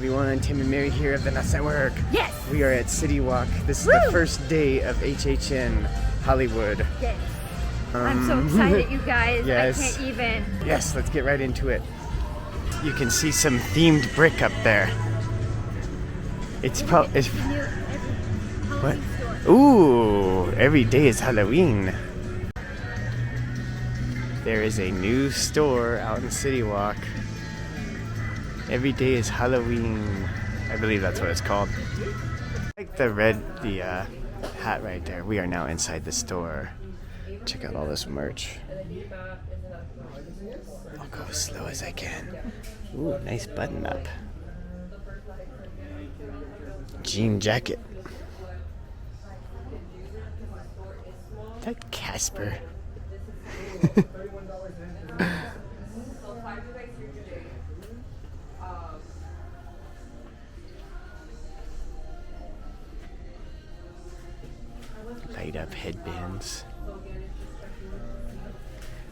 everyone, Tim and Mary here of the Nuts Network. Yes! We are at City Walk. This is the first day of HHN Hollywood. Yes. I'm so excited, you guys. Yes. I can't even. Yes, let's get right into it. You can see some themed brick up there. It's probably... What? Ooh, every day is Halloween. There is a new store out in City Walk. Every day is Halloween. I believe that's what it's called. I like the hat right there. We are now inside the store. Check out all this merch. I'll go as slow as I can. Ooh, nice button up. Jean jacket. Is that Casper? Light up headbands.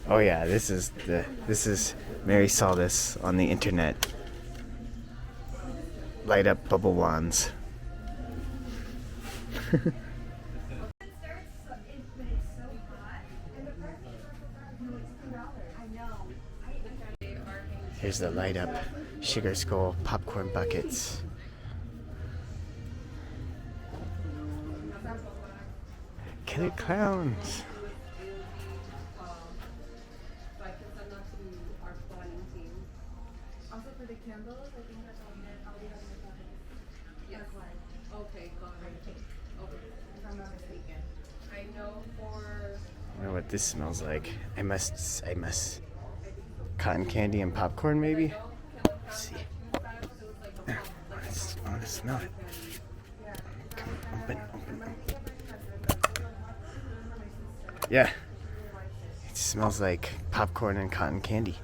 Oh yeah, this is Mary saw this on the internet. Light up bubble wands. Here's the light up sugar skull popcorn buckets. Killer clowns. Also for the candles, I think that's all okay, got it. Okay, if I'm not mistaken. I know for... I wonder what this smells like. I must cotton candy and popcorn maybe? Let's see. I want to smell it. Come on, open. Yeah. It smells like popcorn and cotton candy.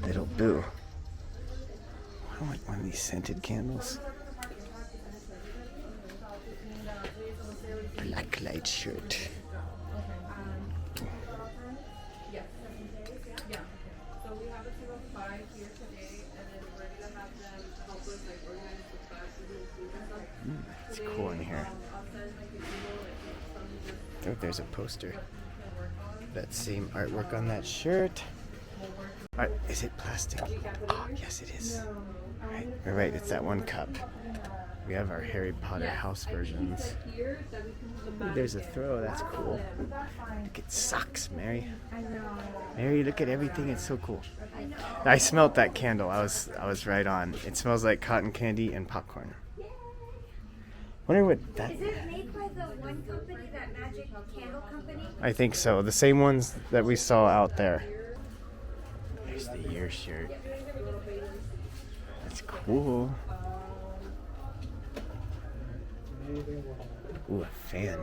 Little Boo. I want one of these scented candles. Black light shirt. So we have a team of 5 here today, and then we're going to have them help us organize the class and stuff. It's cool in here. Oh, there's a poster. That same artwork on that shirt. Is it plastic? Oh, yes it is. Alright, we're right, it's that one cup. We have our Harry Potter house versions. Ooh, there's a throw, that's cool. Look at socks, Mary. Mary, look at everything, it's so cool. I smelt that candle, I was right on. It smells like cotton candy and popcorn. Wonder what that... Is it made by the one company, that Magic Candle Company? I think so, the same ones that we saw out there. There's the year shirt. That's cool. Ooh, a fan.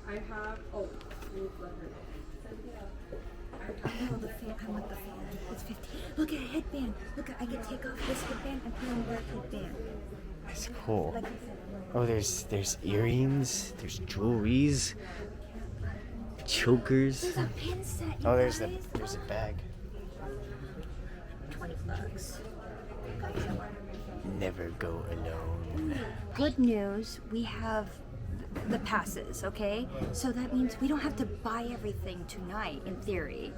I have... Oh, let her know. Oh, the fan. I want the fan. It's 50. Look at a headband. Look, I can take off this headband and put on that headband. That's cool. Like I said, Oh, there's earrings. There's jewelries. Chokers. there's a pin set. You Oh, there's guys. a bag. $20. Never go alone. Good news. We have the passes. Okay, so that means we don't have to buy everything tonight. In theory.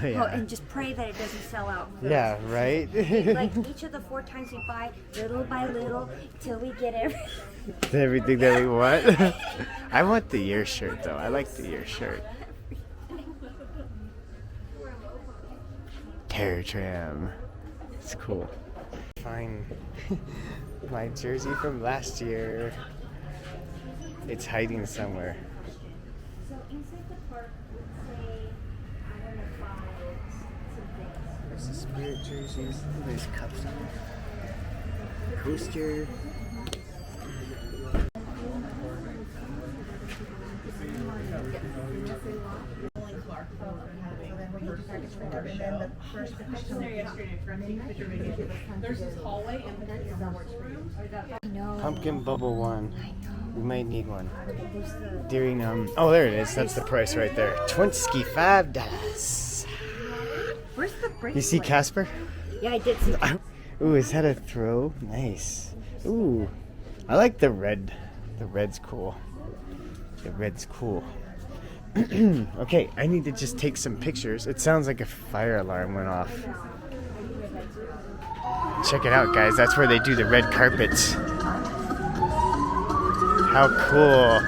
Yeah. Oh, and just pray that it doesn't sell out. First. Yeah, right? Like each of the 4 times we buy, little by little, till we get everything. Everything that we want. I want the year shirt though. I like the year shirt. Terror Tram. It's cool. Find my jersey from last year. It's hiding somewhere. So inside the park would say, I don't know, 5 some things. There's the spirit jerseys. There's cups. Coaster. There's this hallway and then it's that works for you. I know. Pumpkin bubble one. I know. We might need one. There's the... During oh, there it is. That's the price right there. $25. Where's the bracelet? You see Casper? Yeah, I did see. Ooh, is that a throw? Nice. Ooh, I like the red. The red's cool. The red's cool. Okay, I need to just take some pictures. It sounds like a fire alarm went off. Check it out, guys. That's where they do the red carpets. How cool.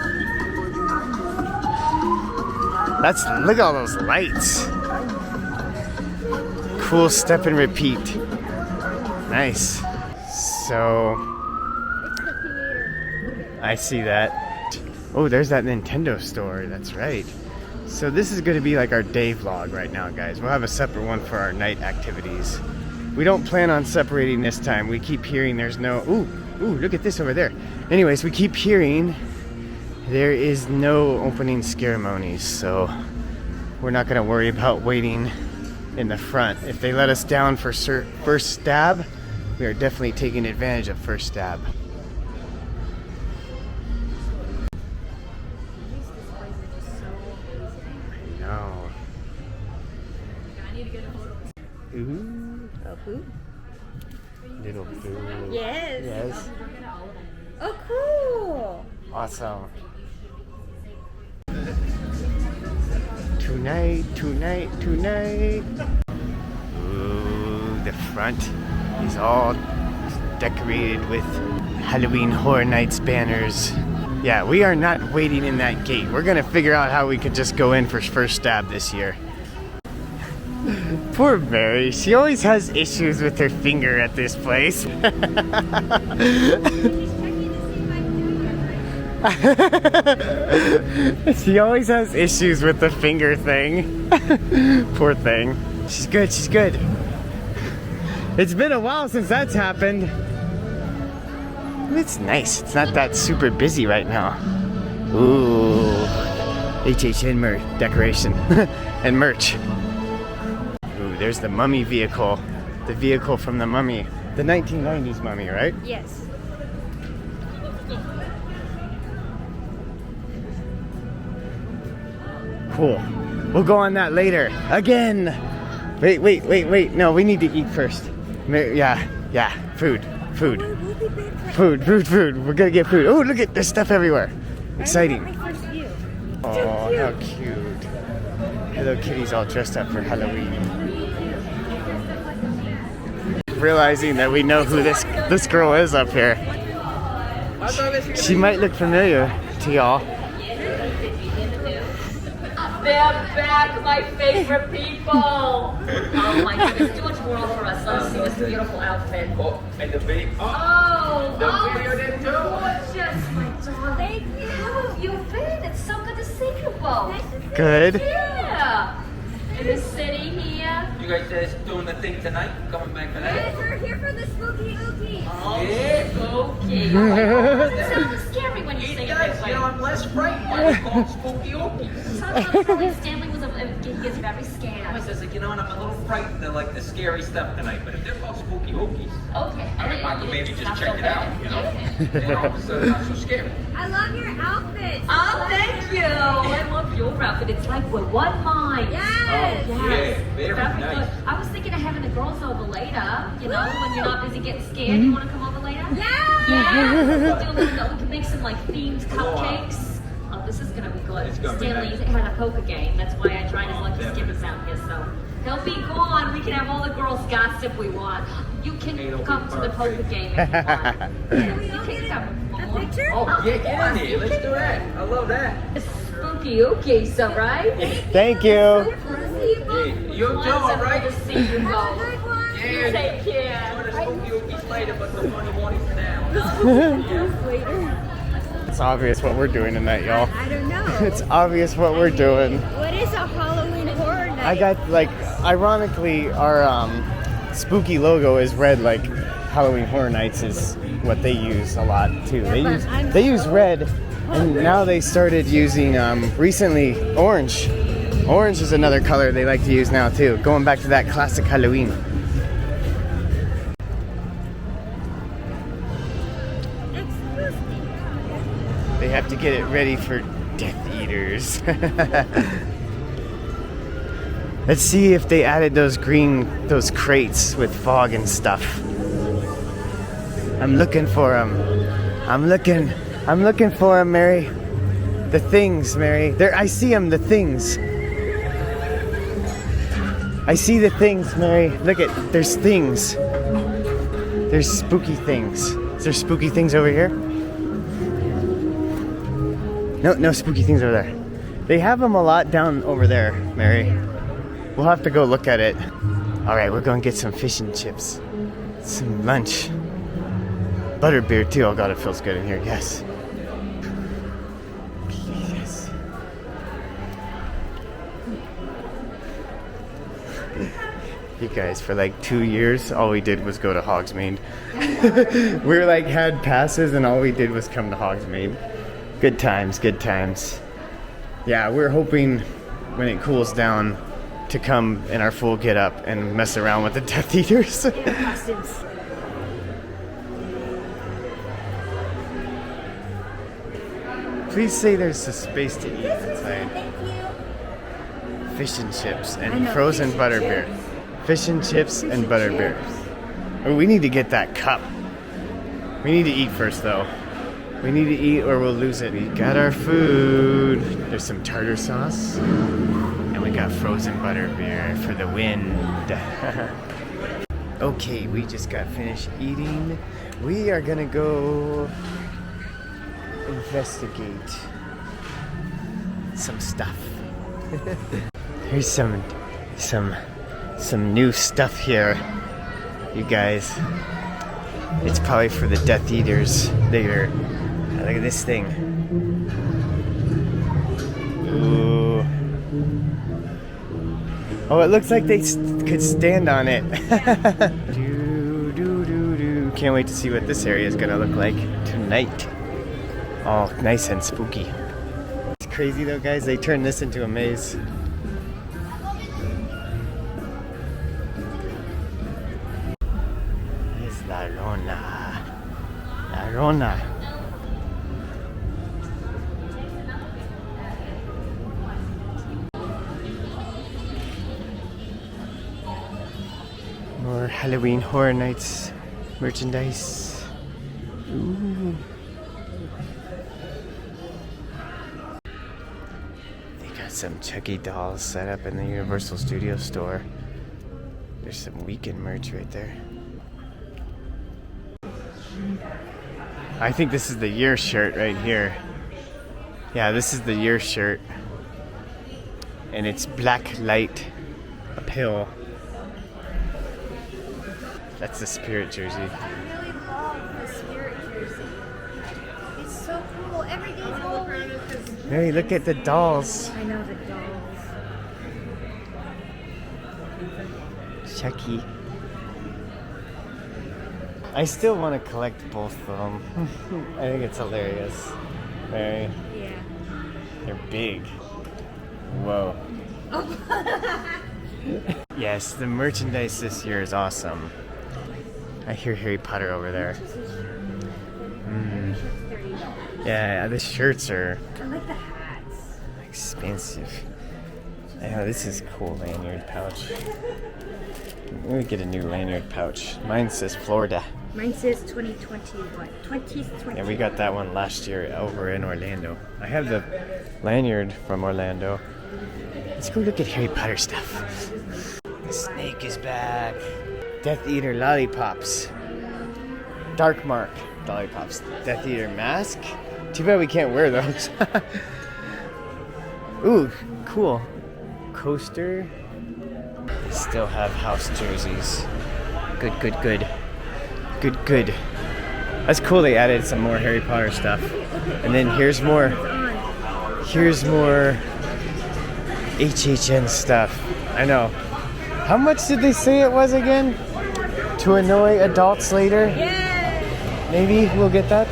Look at all those lights. Cool step and repeat. Nice. So, I see that. Oh, there's that Nintendo store. That's right. So this is going to be like our day vlog right now, guys. We'll have a separate one for our night activities. We don't plan on separating this time. We keep hearing there's no... Ooh, look at this over there. Anyways, we keep hearing there is no opening ceremonies, so we're not going to worry about waiting in the front. If they let us down for first stab, we are definitely taking advantage of first stab. I know. Ooh, Oh, who? little boo. Yes. Yes. Oh, cool. Awesome. Tonight. Ooh, the front is all decorated with Halloween Horror Nights banners. Yeah, we are not waiting in that gate. We're gonna figure out how we could just go in for first stab this year. Poor Mary, she always has issues with her finger at this place. She always has issues with the finger thing. Poor thing. She's good. It's been a while since that's happened. It's nice. It's not that super busy right now. Ooh. HHN decoration and merch. Ooh, there's the mummy vehicle. The vehicle from the mummy. The 1990s mummy, right? Yes. Cool. We'll go on that later. Again. Wait. No, we need to eat first. Yeah. Food. We'll be back for Food. We're gonna get food. Oh, look at there's stuff everywhere. Exciting. my first view. Oh, how cute. Hello Kitty's all dressed up for Halloween. Realizing that we know who this girl is up here. She might look familiar to y'all. They're back, my favorite people. Oh my goodness, too much world for us. Let's see this beautiful outfit. Oh, and the baby. Oh, video did too. gorgeous, my darling. Thank you. How have you been? It's so good to see you both. Good. Yeah. In the city here. You guys just doing the thing tonight? Coming back for that? We're here for the spooky ookies. Oh, Yeah. spooky. It sounds scary when you say it that way. I'm less frightened when you call spooky ookies. Sometimes Stanley he gets very I scared. says, like, I'm a little frightened of like the scary stuff tonight, but if they're called spooky ookies, Okay. I could maybe just Not check so it bad. out, you know? Yeah. Then all of a sudden, not so scary. I love your outfit. Oh, thank you. I love your outfit. It's like we're one mind. Yes. Yes. Yeah, very nice. Good. I was thinking of having the girls over later. You know, when you're not busy getting scared, you want to come over later? Yeah. Yeah. We'll do a little. We can make some like themed cupcakes. Oh, this is gonna be good. It's gonna be Stanley nice. had a poker game. That's why I tried his lucky skippers out here. So he'll be gone. We can have all the girls gossip we want. You can It'll come be to the poker perfect. game if you want. Yeah, you can come. A picture? Oh, yeah, get in You here. Let's can- do that. I love that. Spooky ookies, all right? Thank you. Yeah, you too, all right? To see you both. Good one. Yeah. Take care. Join the spooky ookies later, but the funny mornings now. It's obvious what we're doing tonight, y'all. I don't know. It's obvious what we're doing. What is a Halloween horror night? I got ironically, our spooky logo is red. Like Halloween Horror Nights is what they use a lot too. They use red, and now they started using recently orange. Orange is another color they like to use now too. Going back to that classic Halloween. They have to get it ready for Death Eaters. Let's see if they added those crates with fog and stuff. I'm looking for them. I'm looking for them, Mary. The things, Mary. There, I see them, the things. I see the things, Mary. Look at, there's things. There's spooky things. Is there spooky things over here? No spooky things over there. They have them a lot down over there, Mary. We'll have to go look at it. All right, we're going to get some fish and chips. Some lunch. Butterbeer too. Oh God, it feels good in here. Yes. Yes. You guys, for like 2 years, all we did was go to Hogsmeade. We like had passes and all we did was come to Hogsmeade. Good times, good times. Yeah, we're hoping when it cools down to come in our full get up and mess around with the Death Eaters. Costumes. Please say there's a space to eat inside. Fish and chips and frozen butterbeer. Fish and chips and butterbeer. Oh, we need to get that cup. We need to eat first though. We need to eat or we'll lose it. We got our food. There's some tartar sauce. And we got frozen butterbeer for the win. Okay, we just got finished eating. We are gonna go investigate some stuff. Here's some new stuff here, you guys. It's probably for the Death Eaters. Look at this thing. Ooh. Oh, it looks like they could stand on it. Can't wait to see what this area is gonna look like tonight. Oh, nice and spooky. It's crazy though, guys. They turned this into a maze. It's La Rona. La Rona. More Halloween Horror Nights merchandise. Ooh. They got some Chucky dolls set up in the Universal Studio store. There's some weekend merch right there. I think this is the year shirt right here. Yeah, this is the year shirt. And it's black light uphill. That's the Spirit jersey. I really love the Spirit jersey. It's so cool. Every day's Halloween. Mary, look at the dolls. I know the dolls. Chucky. I still want to collect both of them. I think it's hilarious. Mary, Yeah. they're big. Whoa. Yes, the merchandise this year is awesome. I hear Harry Potter over there. Yeah, the shirts are I like the hats. expensive. Yeah, this is cool lanyard pouch. Let me get a new lanyard pouch. Mine says Florida. Mine says 2021. 2020. Yeah, we got that one last year over in Orlando. I have the lanyard from Orlando. Let's go look at Harry Potter stuff. The snake is back. Death Eater lollipops. Dark Mark lollipops. Death Eater mask. Too bad we can't wear those. Ooh, cool. Coaster. They still have house jerseys. Good, good, good. Good, good. That's cool they added some more Harry Potter stuff. And then here's more. Here's more HHN stuff. I know. How much did they say it was again? To annoy adults later? Yay! Maybe we'll get that.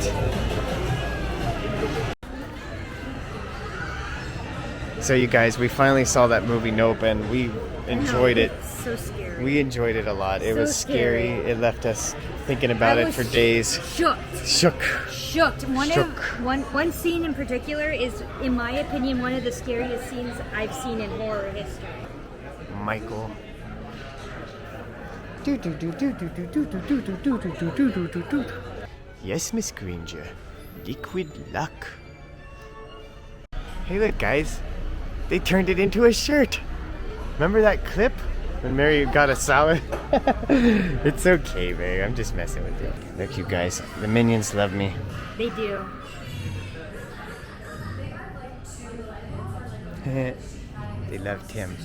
So you guys, we finally saw that movie Nope and we enjoyed it. So scary. We enjoyed it a lot. It So was scary. scary. It left us thinking about I it was for days. Shooked. Shook. Shooked. Shook. One scene in particular is, in my opinion, one of the scariest scenes I've seen in horror history. Michael. Yes, Miss Granger. Liquid luck. Hey, look, guys. They turned it into a shirt. Remember that clip when Mary got a salad? It's okay, Mary. I'm just messing with you. Look, you guys. The minions love me. They do. They loved him.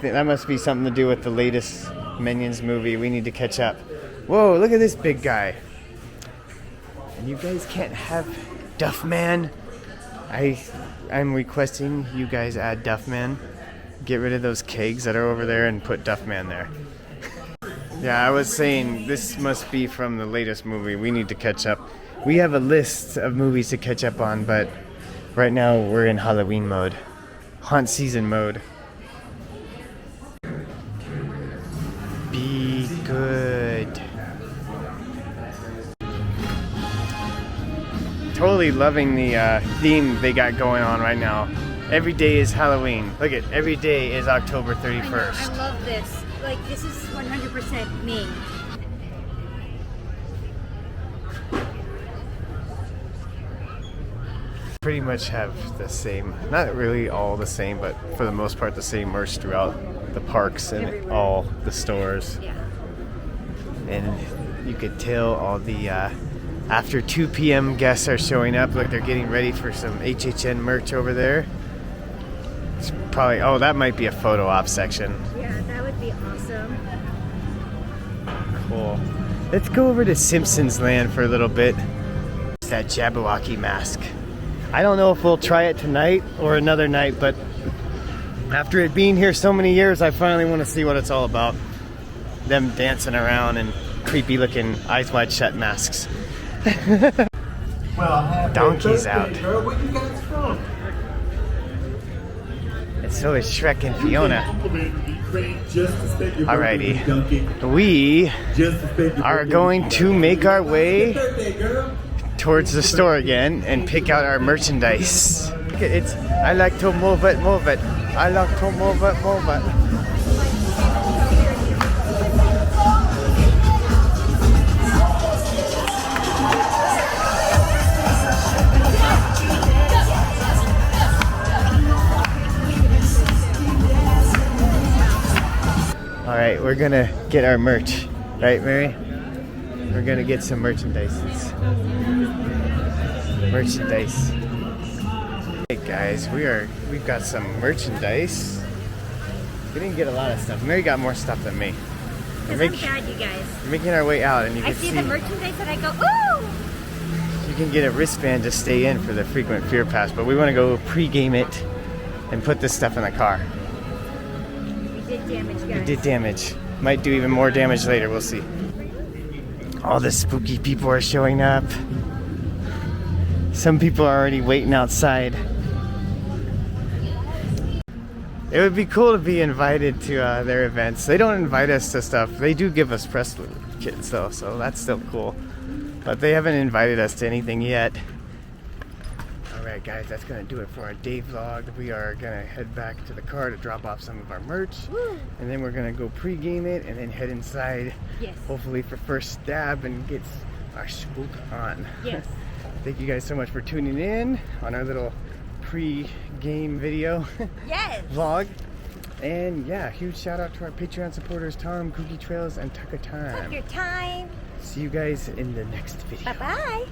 That must be something to do with the latest Minions movie. We need to catch up. Whoa, look at this big guy. And you guys can't have Duffman. I'm requesting you guys add Duffman. Get rid of those kegs that are over there and put Duffman there. Yeah, I was saying this must be from the latest movie. We need to catch up. We have a list of movies to catch up on, but right now we're in Halloween mode. Haunt season mode. Be good. Totally loving the theme they got going on right now. Every day is Halloween. Look at every day is October 31st. I love this. Like, this is 100% me. Pretty much have the same, not really all the same, but for the most part the same merch throughout the parks and Everywhere. all the stores. Yeah. And you could tell all the after 2 p.m. guests are showing up. Like, they're getting ready for some HHN merch over there. It's probably, oh, that might be a photo op section. Yeah, that would be awesome. Cool. Let's go over to Simpsons Land for a little bit. It's that Jabberwocky mask. I don't know if we'll try it tonight or another night, but after it being here so many years, I finally want to see what it's all about. Them dancing around in creepy looking eyes wide shut masks. Donkey's out. Girl, where you guys from? And so is Shrek and Fiona. Alrighty. Alrighty. We are going to make our way towards the store again and pick out our merchandise. It's, I like to move it, move it. I like to move it, move it. Alright, we're gonna get our merch. Right, Mary? We're gonna get some merchandise. Merchandise. Hey guys, we've got some merchandise. We didn't get a lot of stuff. Mary got more stuff than me. Because I'm bad, you guys. We're making our way out, and you I can see the merchandise and I go, ooh! you can get a wristband to stay in for the frequent fear pass, but we want to go pre-game it and put this stuff in the car. We did damage, guys. We did damage. Might do even more damage later, we'll see. All the spooky people are showing up. Some people are already waiting outside. It would be cool to be invited to their events. They don't invite us to stuff. They do give us press kits though, so that's still cool. But they haven't invited us to anything yet. Alright guys, that's going to do it for our day vlog. We are going to head back to the car to drop off some of our merch. Woo. And then we're going to go pre-game it and then head inside. Yes. Hopefully for first stab and get our spook on. Yes. Thank you guys so much for tuning in on our little pre-game video Yes. vlog. And yeah, huge shout out to our Patreon supporters, Tom, Cookie Trails, and Tucker Time. Take your time. See you guys in the next video. Bye-bye.